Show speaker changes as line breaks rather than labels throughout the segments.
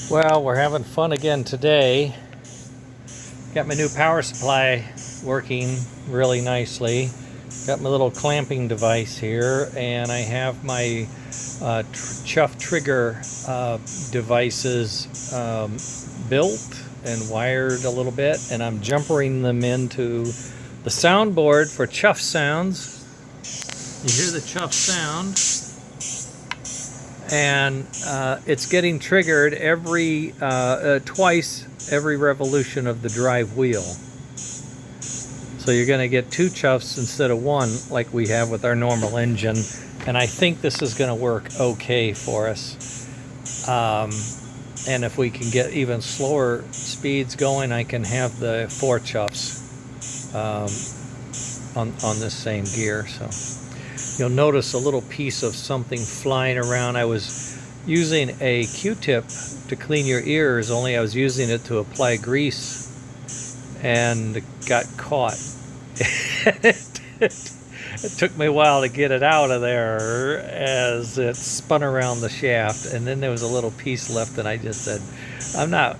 Well, we're having fun again today. Got my new power supply working really nicely. Got my little clamping device here, and I have my chuff trigger devices built and wired a little bit, and I'm jumpering them into the soundboard for chuff sounds. You hear the chuff sound, and it's getting triggered every twice every revolution of the drive wheel. So you're going to get two chuffs instead of one like we have with our normal engine, and I think this is going to work okay for us. And if we can get even slower speeds going, I can have the 4 chuffs on this same gear. So you'll notice a little piece of something flying around. I was using a Q-tip to clean your ears, only I was using it to apply grease and got caught. It took me a while to get it out of there as it spun around the shaft, and then there was a little piece left, and I just said, I'm not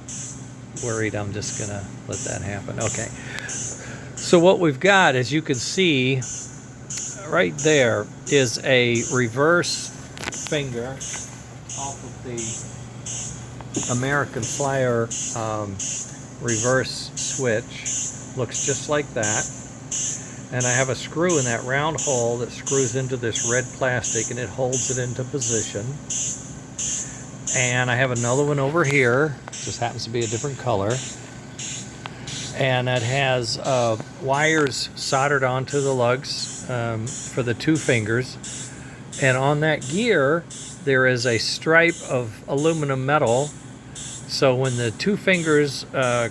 worried, I'm just gonna let that happen. Okay, so what we've got, as you can see right there, is a reverse finger off of the American Flyer reverse switch. Looks just like that. And I have a screw in that round hole that screws into this red plastic, and it holds it into position. And I have another one over here, just happens to be a different color, and it has wires soldered onto the lugs for the 2 fingers. And on that gear there is a stripe of aluminum metal, so when the 2 fingers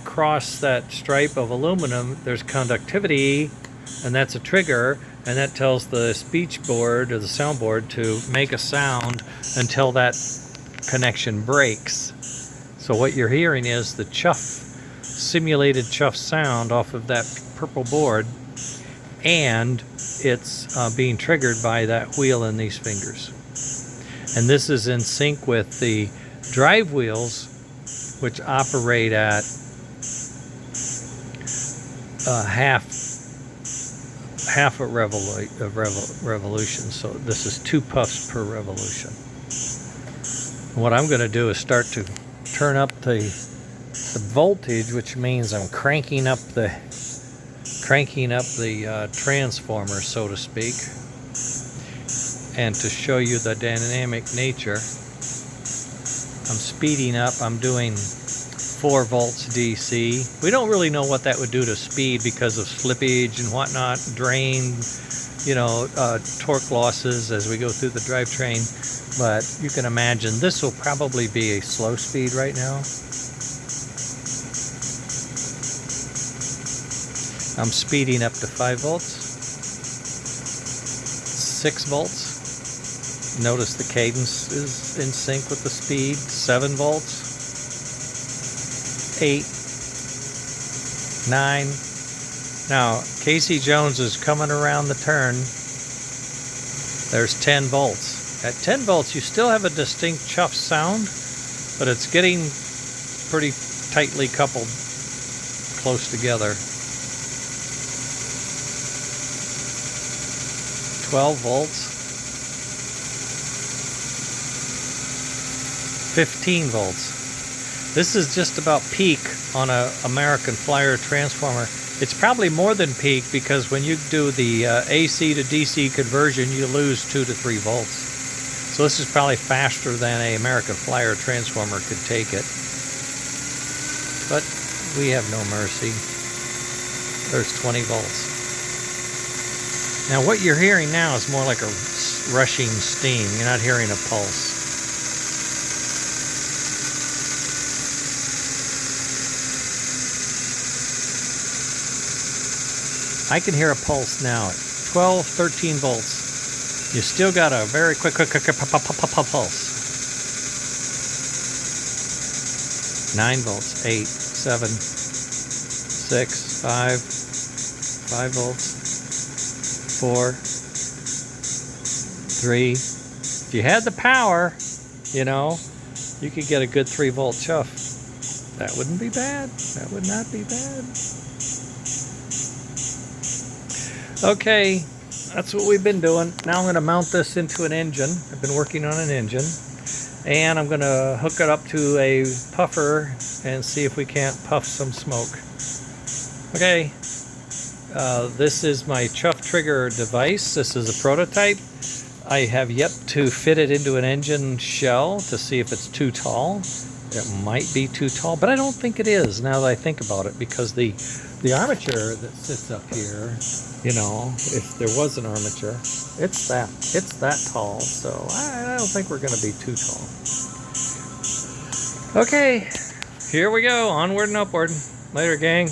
cross that stripe of aluminum, there's conductivity, and that's a trigger, and that tells the speech board or the soundboard to make a sound until that connection breaks. So what you're hearing is the chuff, simulated chuff sound off of that purple board, and it's being triggered by that wheel and these fingers. And this is in sync with the drive wheels, which operate at half a revolution. So this is 2 puffs per revolution. And what I'm going to do is start to turn up the voltage, which means I'm cranking up the transformer, so to speak. And to show you the dynamic nature, I'm speeding up. I'm doing 4 volts DC. We don't really know what that would do to speed because of slippage and whatnot, drain, torque losses as we go through the drivetrain. But you can imagine this will probably be a slow speed right now. I'm speeding up to 5 volts, 6 volts. Notice the cadence is in sync with the speed. 7 volts, 8, 9. Now Casey Jones is coming around the turn. There's 10 volts. At 10 volts you still have a distinct chuff sound, but it's getting pretty tightly coupled, close together. 12 volts, 15 volts. This is just about peak on a American Flyer transformer. It's probably more than peak, because when you do the AC to DC conversion, you lose 2 to 3 volts. So this is probably faster than a American Flyer transformer could take it. But we have no mercy. There's 20 volts. Now what you're hearing now is more like a rushing steam. You're not hearing a pulse. I can hear a pulse now at 12, 13 volts. You still got a very quick pulse. 9 volts, 8, 7, 6, 5 volts, 4, 3. If you had the power, you could get a good 3-volt chuff. That wouldn't be bad. That would not be bad. Okay, that's what we've been doing. Now I'm going to mount this into an engine. I've been working on an engine. And I'm going to hook it up to a puffer and see if we can't puff some smoke. Okay, this is my chuff trigger device. This is a prototype. I have yet to fit it into an engine shell to see if it's too tall. It might be too tall, but I don't think it is now that I think about it, because the armature that sits up here, you know, if there was an armature, it's that tall, so I don't think we're going to be too tall. Okay, here we go, onward and upward. Later, gang.